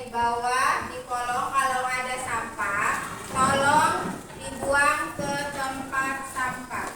di bawah di kolong kalau ada sampah, tolong dibuang ke tempat sampah.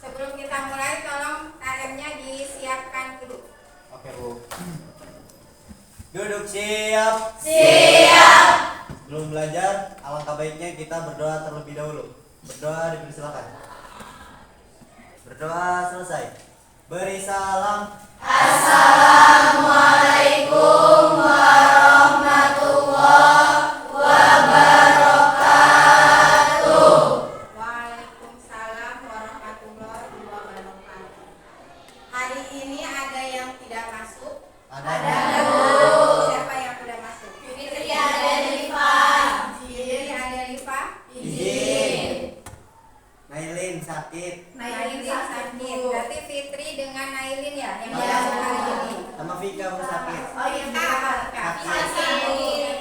Sebelum kita mulai, tolong airnya disiapkan dulu. Oke, Bu. Duduk siap. Siap. Sebelum belajar, alangkah baiknya kita berdoa terlebih dahulu. Berdoa dipersilakan. Berdoa selesai. Beri salam. Assalamualaikum warahmatullahi wabarakatuh. Waalaikumsalam warahmatullahi wabarakatuh. Hari ini ada yang tidak masuk? Ada. Siapa yang sudah masuk? Fitri ada Liva. Fitri ada Liva. Izin. Nailin sakit. Nailin sakit. Berarti Fitri dengan Nailin ya yang Iya. masuk hari ini. Sama Vika pun sakit. Oh iya, Kak. Sakit.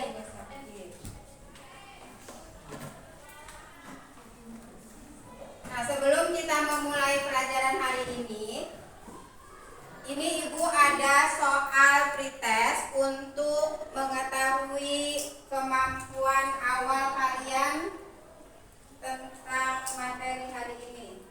Nah, sebelum kita memulai pelajaran hari ini Ibu ada soal pretest untuk mengetahui kemampuan awal kalian tentang materi hari ini.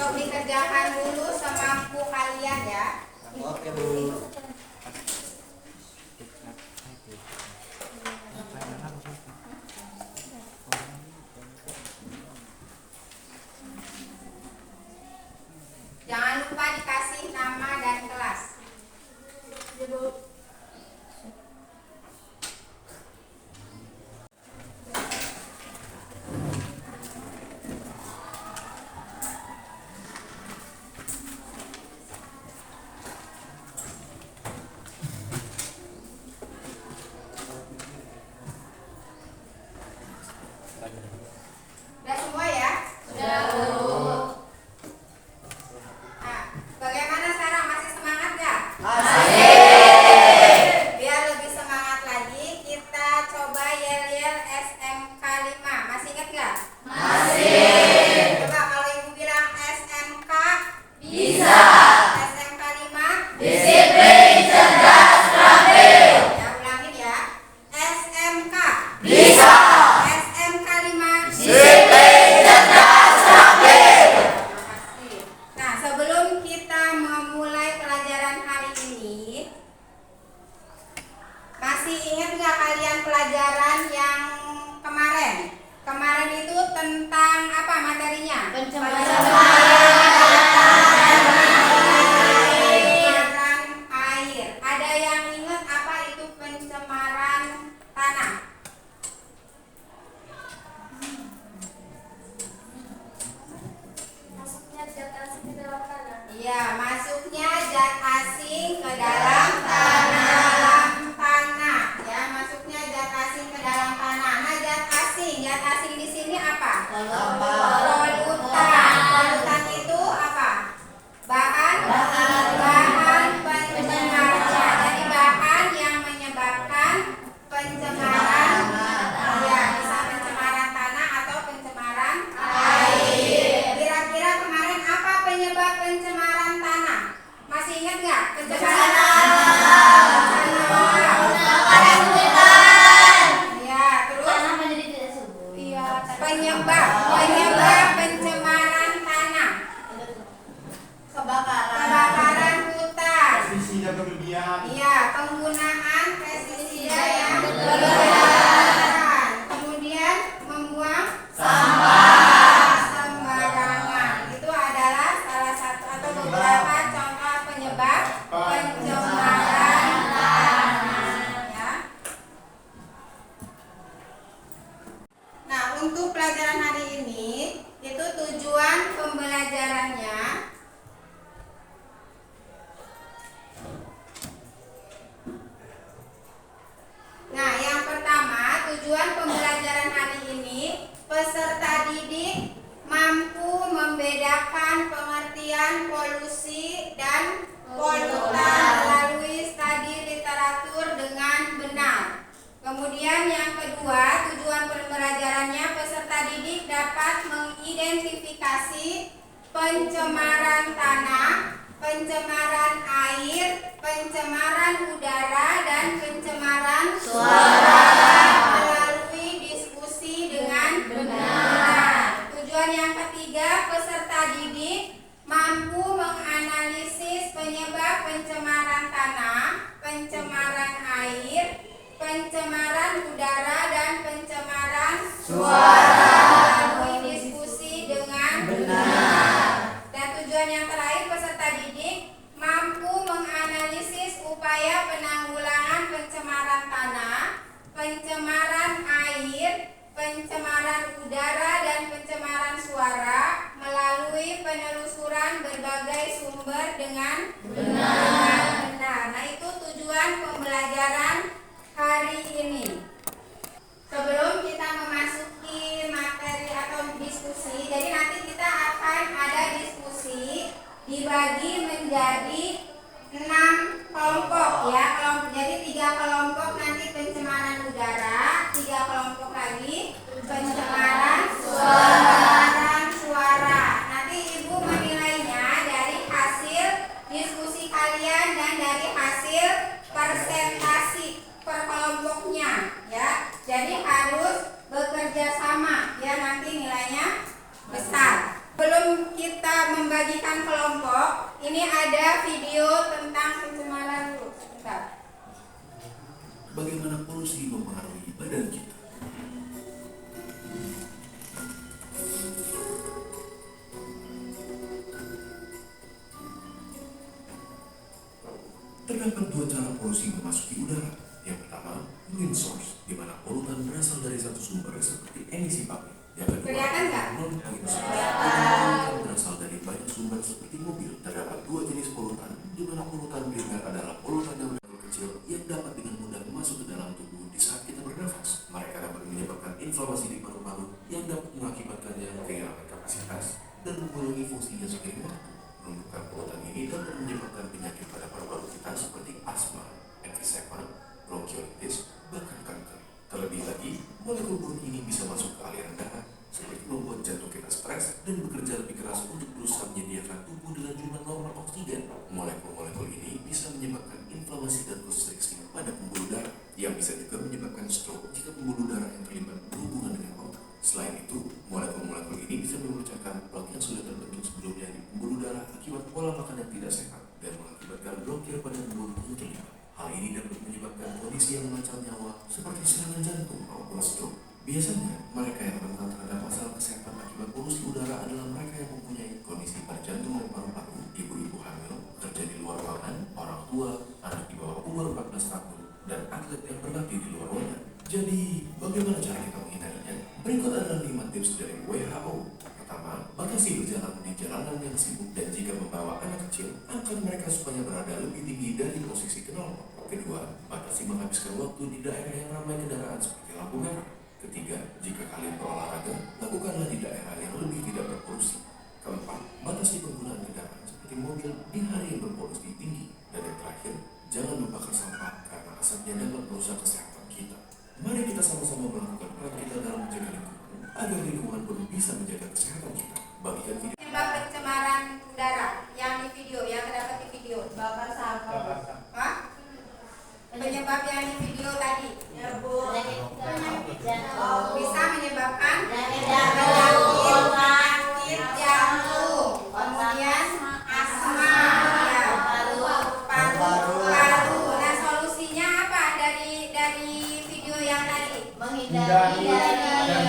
Coba dikerjakan dulu semampu kalian ya. Oke, Bu. Jangan lupa dikasih nama dan kelas. Udah semua ya? Sudah, Bu. Nah, bagaimana sekarang? Masih semangat gak? Biar lebih semangat lagi, kita coba yel-yel SMK 5. Masih ingat gak? Masih. Coba kalau Ibu bilang SMK Bisa. SMK 5 Disiplin, cerdas, terampil. Ya, ulangin ya. SMK Bisa. SMK 5. Disiplin, cerdas, terampil. Terima kasih. Nah, sebelum kita memulai pelajaran hari ini, masih ingat nggak kalian pelajaran yang kemarin? Kemarin itu tentang apa materinya? Pencemaran air. Ada yang ingat apa itu pencemaran tanah? Iya, masuknya zat asing ke dalam tanah. Ya, masuknya zat asing ke dalam tanah. Nah, zat asing di sini apa? Polutan. Polutan itu apa? Bahan pencemar. Jadi bahan yang menyebabkan pencemaran. Ya, bisa pencemaran tanah atau pencemaran air. Kira-kira kemarin apa penyebab pencemaran tanah? Masih ingat nggak? Pencemaran ya, terus penyebab pencemaran tanah. Kebakaran hutan. Pestisida berlebihan. Iya, penggunaan pestisida yang berlebihan. Kemudian membuang sampah membedakan pengertian polusi dan polutan melalui studi literatur dengan benar. Kemudian yang kedua, tujuan pembelajarannya peserta didik dapat mengidentifikasi pencemaran tanah, pencemaran air, pencemaran udara, dan pencemaran suara melalui diskusi dengan benar. Tujuan yang ketiga, peserta didik mampu menganalisis penyebab pencemaran tanah, pencemaran air, pencemaran udara, dan pencemaran suara melalui diskusi dengan benar. Dan tujuan yang terakhir, peserta didik mampu menganalisis upaya penanggulangan pencemaran tanah, pencemaran air, pencemaran udara, dan pencemaran suara melalui penelusuran berbagai sumber dengan benar. Nah, itu tujuan pembelajaran hari ini. Sebelum kita memasuki materi atau diskusi, jadi nanti kita akan ada diskusi dibagi menjadi 6 kelompok ya. Jadi 3 kelompok nanti pencemaran udara, 3 kelompok lagi pencemaran suara. Nanti Ibu menilainya dari hasil diskusi kalian dan dari hasil presentasi per kelompoknya ya. Jadi harus bekerja sama ya, nanti nilainya besar. Belum kita membagikan kelompok, ini ada video tentang pencemaran dulu. Bentar. Bagaimana polusi mempengaruhi badan kita? Terdapat 2 cara polusi memasuki udara. Yang pertama, wind source, di mana polutan berasal dari satu sumber seperti emisi pabrik. Yang kedua, Kelihatan nggak? non-wind source, yang berasal dari banyak sumber seperti mobil. Terdapat 2 jenis polutan, di mana polutan primer adalah polutan yang berlevel kecil yang dapat dengan mudah masuk ke dalam tubuh di saat kita bernafas. Mereka dapat menyebabkan inflamasi di paru-paru yang dapat mengakibatkannya kehilangan kapasitas dan mengurangi fungsinya seiring waktu. Penumpukan polutan ini dapat menyebabkan penyakit pada paru-paru kita seperti asma, emfisema, bronkiolitis, bahkan kanker. Terlebih lagi, molekul buruk ini bisa masuk ke aliran darah, seperti membuat jantung kita stres dan bekerja lebih keras untuk berusaha menyediakan tubuh dengan jumlah normal oksigen. Molekul-molekul ini bisa menyebabkan inflamasi dan konstriksi pada pembuluh darah, yang bisa juga menyebabkan stroke jika pembuluh darah yang terlibat berhubungan dengan otak. Selain itu, molekul-molekul ini bisa memecahkan plak yang sudah terbentuk sebelumnya di pembuluh darah akibat pola makan yang tidak sehat dan mengakibatkan blokir pada pembuluh yang terlibat. Hal ini dapat menyebabkan kondisi yang mengancam nyawa seperti serangan jantung maupun stroke. Biasanya, mereka yang rentan terhadap masalah kesehatan akibat polusi udara adalah mereka yang mempunyai kondisi pada jantung dan paru-paru, ibu-ibu hamil, kerja di luar ruangan, orang tua, anak di bawah umur 14 tahun, dan atlet yang berlatih di luar ruangan. Jadi, bagaimana cara kita menghindarinya? Berikut adalah 5 tips dari WHO. Pertama, batasi berjalan di jalanan yang sibuk, dan jika membawa anak kecil, angkat mereka supaya berada lebih tinggi dari posisi kenal. Kedua, batasi menghabiskan waktu di daerah yang ramai kendaraan seperti lampu merah. Ketiga, jika kalian berolahraga, lakukanlah di daerah yang lebih tidak berpolusi. Keempat, batasi penggunaan kendaraan seperti mobil di hari yang berpolusi tinggi. Dan yang terakhir, jangan membakar sampah karena asapnya dapat merusak kesehatan kita. Mari kita sama-sama melakukan peran kita dalam menjaga lingkungan, agar lingkungan pun bisa menjaga kesehatan kita. Bagikan video Penyebab pencemaran udara yang di video, yang terdapat di video. Bakar sampah. Hah? Penyebab yang di video tadi. Ya Bu. Bisa menyebabkan Penyakit jantung, kemudian asma, ya, paru-paru. Nah, solusinya apa dari video yang tadi? Menghindari jalan yang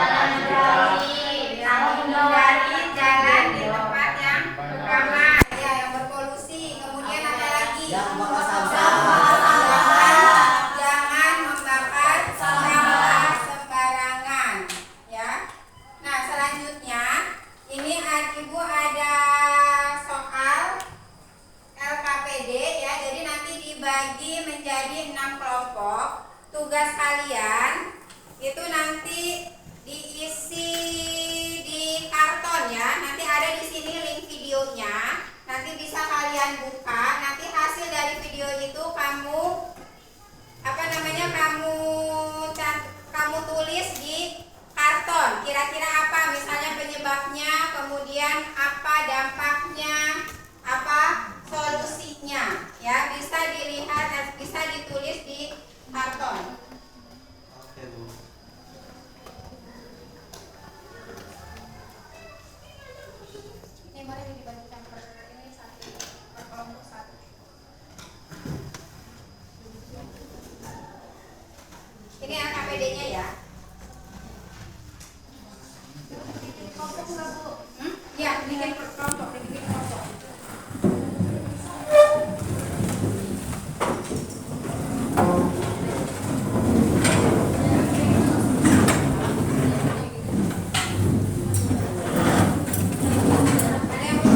Menghindari jalan di tempat yang ramai, ya, yang berpolusi. Kemudian apa lagi? Yang bakar sampah. Jangan membakar sampah sembarangan, ya. Nah, selanjutnya ini Ibu ada soal LKPD ya. Jadi nanti dibagi menjadi 6 kelompok. Tugas kalian itu nanti diisi di karton ya. videonya. Nanti bisa kalian buka. Nanti hasil dari video itu kamu kamu tulis di karton. Kira-kira apa? Misalnya penyebabnya, kemudian apa dampaknya, apa solusinya. Ya, bisa dilihat, bisa ditulis di karton. Oke, Bu. Ini boleh dibagikan per ini satu per kelompok satu. Ini LKPD-nya ya. Kelompok enggak, Bu? Ya, bikin per kelompok, dibikin kelompok. Ada yang mau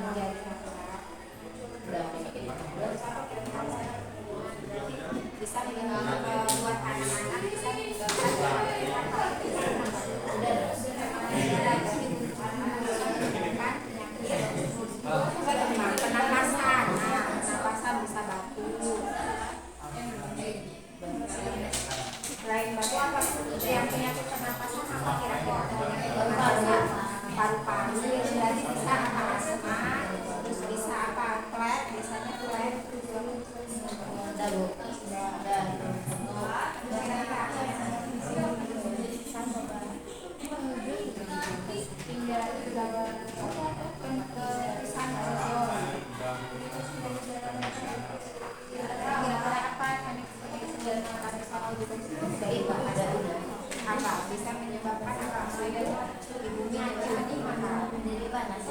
bagian? Bisa buat anak-anak, bisa penapasan bisa batuk. Selain batuk apa yang penyakit pernapasan apa kira-kira? Penyakit pernapasan paru-paru, jadi bisa apa asma, terus bisa apa flat, biasanya flat. Apa bisa menyebabkan apa ibunya jadi mana? Jadi panas.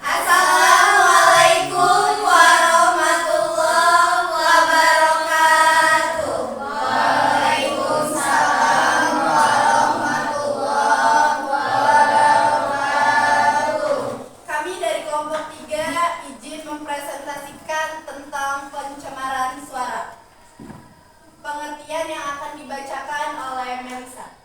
Assalamualaikum warahmatullahi wabarakatuh. Waalaikumsalam warahmatullahi wabarakatuh. Kami dari kelompok 3 izin mempresentasikan tentang pencemaran suara. Pengertian yang akan dibacakan oleh Melisa.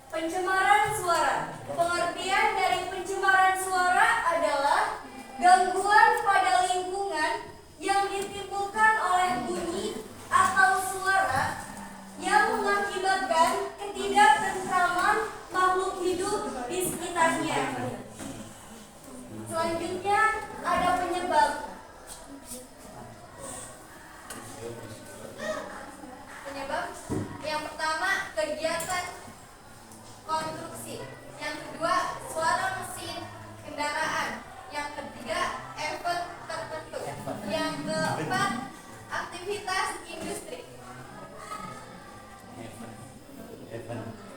Pencemaran suara. Pengertian dari pencemaran suara adalah gangguan pada lingkungan yang ditimbulkan oleh bunyi atau suara yang mengakibatkan ketidaktentraman makhluk hidup di sekitarnya. Selanjutnya ada penyebab. Yang pertama, kegiatan konstruksi. Yang kedua, suara mesin kendaraan. Yang ketiga, efek tertentu. Yang keempat, aktivitas industri.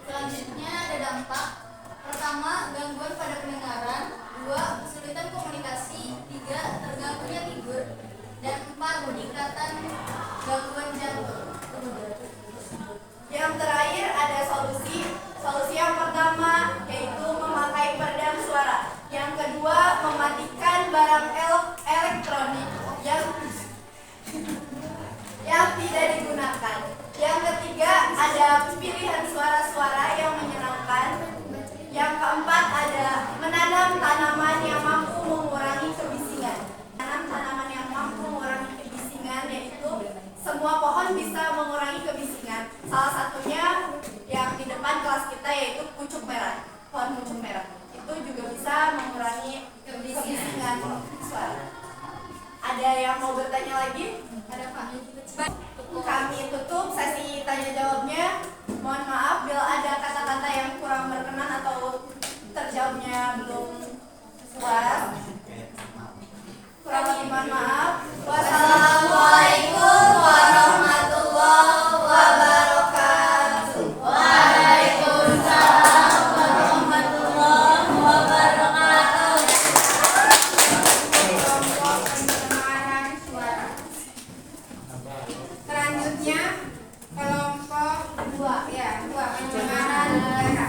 Selanjutnya ada dampak. Pertama, gangguan pada pendengaran. 2, kesulitan komunikasi. 3, terganggunya tidur. Dan 4, peningkatan gangguan jantung. Yang terakhir ada solusi. Solusi yang pertama yaitu memakai peredam suara. Yang kedua, mematikan barang elektronik yang tidak digunakan. Yang ketiga, ada pilihan suara-suara yang menyenangkan. Yang keempat, ada menanam tanaman yang mampu mengurangi kebisingan. Menanam tanaman yang mampu mengurangi kebisingan yaitu semua pohon bisa mengurangi kebisingan. Salah satunya yang di depan kelas kita yaitu pucuk merah, pohon pucuk merah. Itu juga bisa mengurangi kebisingan suara. Ada yang mau bertanya lagi? Ada Pak? Kami tutup sesi tanya jawabnya. Mohon maaf bila ada kata-kata yang kurang berkenan atau terjawabnya belum puas. Kurang lebih mohon maaf. Wassalamualaikum warahmatullahi wabarakatuh. Waalaikumsalam warahmatullahi wabarakatuh. Kelompok pencemaran suara. Selanjutnya kelompok 2 ya, 2 pencemaran udara.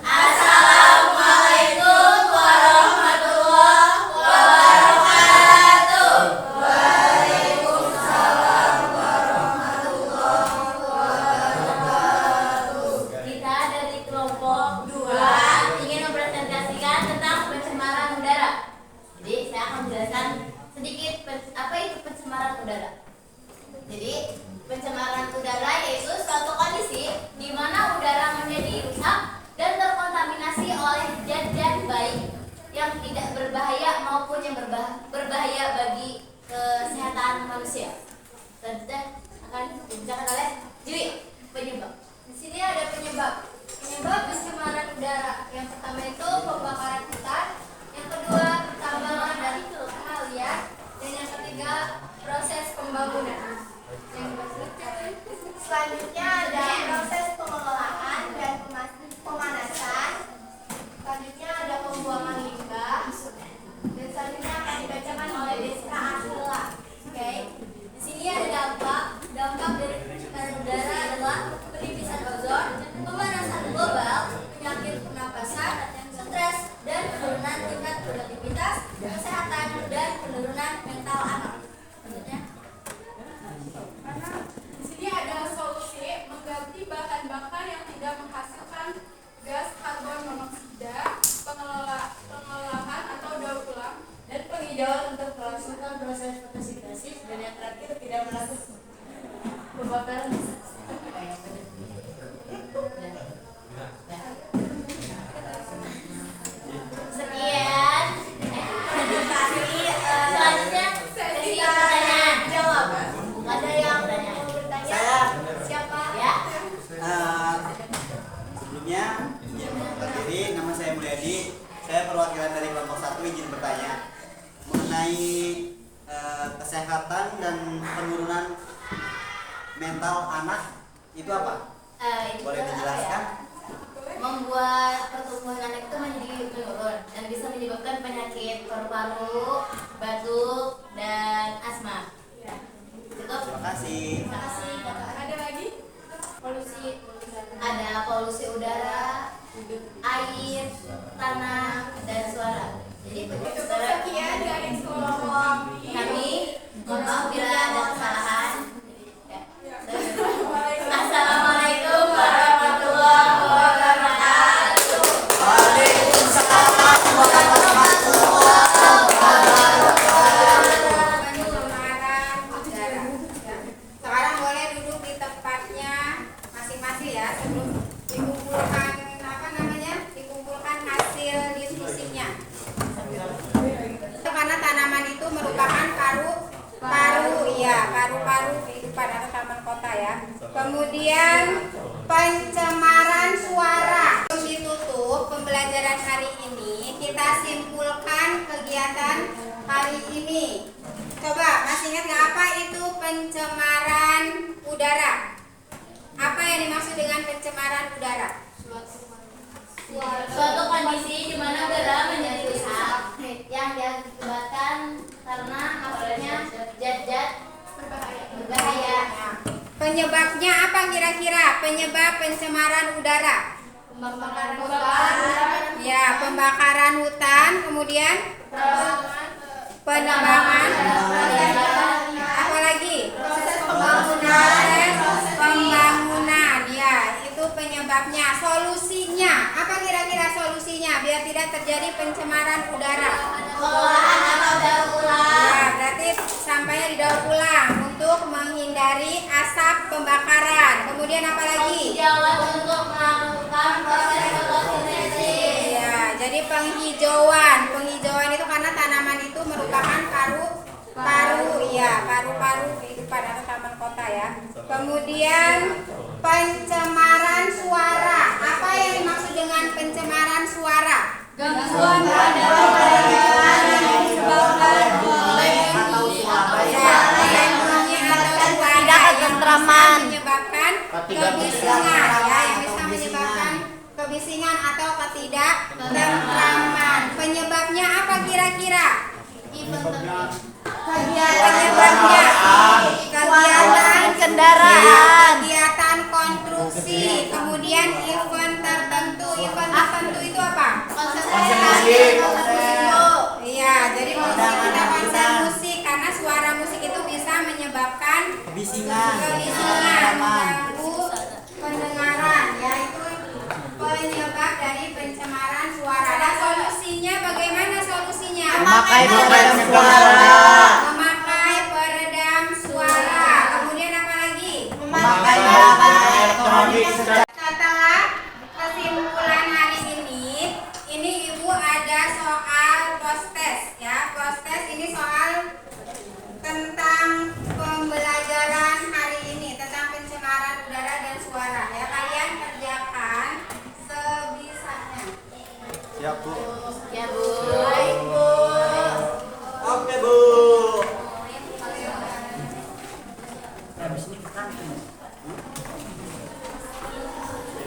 Assalamualaikum warahmatullahi wabarakatuh. Waalaikumsalam warahmatullahi wabarakatuh. Kita dari kelompok 2 ingin mempresentasikan tentang pencemaran udara. Jadi saya akan menjelaskan sedikit apa itu pencemaran udara. Jadi pencemaran udara yaitu suatu kondisi di mana udara menjadi rusak dan terkontaminasi oleh zat-zat baik yang tidak berbahaya maupun yang berbahaya bagi kesehatan manusia. Selanjutnya akan dibacakan oleh Jui. Penyebab. Di sini ada penyebab. Penyebab pencemaran udara. Yang pertama itu pembakaran hutan. Yang kedua, tambangan dari kalian. Dan yang ketiga, proses pembangunan. Selanjutnya ada proses pengelolaan dan pemanasan. Selanjutnya ada pembuangan limbah. Dan selanjutnya akan dibacakan oleh Deska Angela. Oke. Di sini ada dampak. Dampak dari pencemaran udara adalah penipisan ozon, pemanasan global, penyakit pernapasan, stres, dan penurunan tingkat produktivitas, kesehatan, dan penurunan mental anak. Selanjutnya. Di sini ada solusi mengganti bahan bakar yang tidak menghasilkan gas karbon monoksida, pengolahan atau daur ulang, Dan penghijauan untuk melangsungkan proses fotosintesis, dan yang terakhir tidak melakukan pembakaran. Sekian. Selanjutnya sesi pertanyaan jawab. Ada yang mau bertanya? Saya. Siapa? Ya. Sebelumnya, izin memperkenalkan diri, nama saya Mulyadi. Saya perwakilan dari kelompok 1 izin bertanya mengenai kesehatan dan penurunan mental anak itu apa? Itu Boleh apa dijelaskan? ya? Membuat pertumbuhan anak itu menjadi menurun dan bisa menyebabkan penyakit paru-paru, batuk, dan asma. Cukup. Terima kasih. Terima kasih. Ada lagi? Polusi, ada polusi udara, air, tanah, dan suara. Jadi Sekian dari kelompok kami mohon maaf bila ada kesalahan. Ya. Assalamualaikum warahmatullahi wabarakatuh. Pencemaran udara. Sekarang boleh duduk di tempatnya masing-masing ya sebelum dikumpulkan dikumpulkan hasil diskusinya. Karena tanaman itu merupakan paru-paru kehidupan atau taman kota ya. Kemudian pencemaran suara. Sebelum ditutup pembelajaran hari ini, kita simpulkan kegiatan hari ini. Coba masih ingat nggak apa itu pencemaran udara? Apa yang dimaksud dengan pencemaran udara? Suatu kondisi di mana udara menjadi rusak yang diakibatkan karena adanya zat-zat berbahaya. Penyebabnya apa kira-kira? Penyebab pencemaran udara? Pembakaran hutan, Ya, pembakaran hutan, kemudian penebangan, apalagi proses pembangunan, ya itu penyebabnya. Solusinya apa kira-kira solusinya biar tidak terjadi pencemaran udara? pengolahan atau daur ulang, Ya, berarti sampainya didaur ulang untuk menghindari asap pembakaran. Kemudian apalagi? penghijauan untuk melakukan proses fotosintesis. Ya, jadi penghijauan itu karena tanaman itu merupakan paru-paru kehidupan atau taman kota ya. Kemudian pencemaran suara. Apa yang dimaksud dengan pencemaran suara? Gangguan pada pendengaran yang disebabkan oleh bunyi atau suara yang mengakibatkan ketidaktentraman, menyebabkan kebisingan ya, yang bisa menyebabkan kebisingan atau ketidaktentraman. Penyebabnya apa kira-kira? Kegiatan kendaraan, kegiatan konstruksi, kemudian event tertentu. Event tertentu itu apa? Iya, jadi musik kita konser musik karena suara musik itu bisa menyebabkan Kebisingan. mengganggu pendengaran, yaitu penyebab dari pencemaran suara. Nah, solusinya bagaimana solusinya? Memakai peredam suara. Memakai peredam suara. Kemudian apa lagi? Memakai alat elektronik. Setelah kesimpulan hari ini Ibu ada soal post-test ya. Post-test ini soal tentang pembelajaran hari ini tentang pencemaran udara dan suara ya. Kalian kerjakan sebisanya. Siap, Bu. Ya Bu. Baik, Bu. Oke, Bu.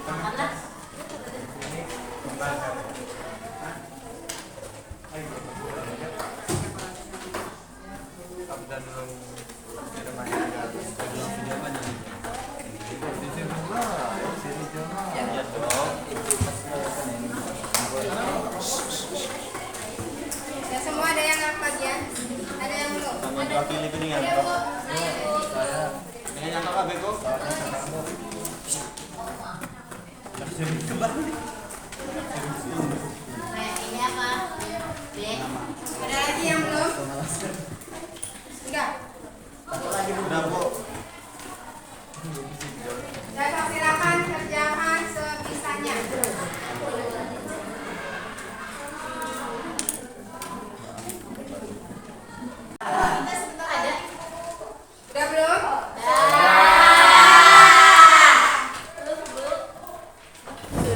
Makanlah. Ya semua ada yang nggak bagian? Ada yang belum? Mewakili piringan. Dengan yang kakak beko. Nah, ini apa? B. Ada lagi yang belum? Enggak. Udah, Bu. Ya, silakan kerjakan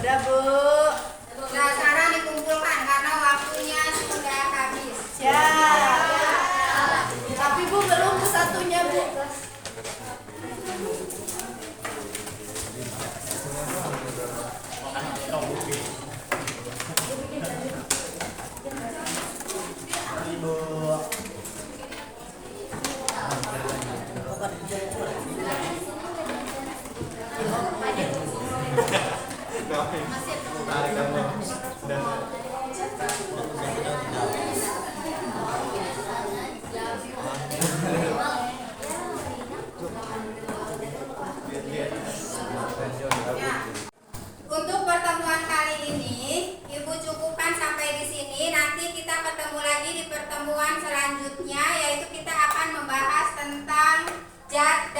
Udah, Bu. Nah, sekarang dikumpulkan karena waktunya sudah habis. Siap. Tapi Bu belum Bu satunya, Bu. Untuk pertemuan kali ini, Ibu cukupkan sampai di sini. Nanti kita ketemu lagi di pertemuan selanjutnya, yaitu kita akan membahas tentang zat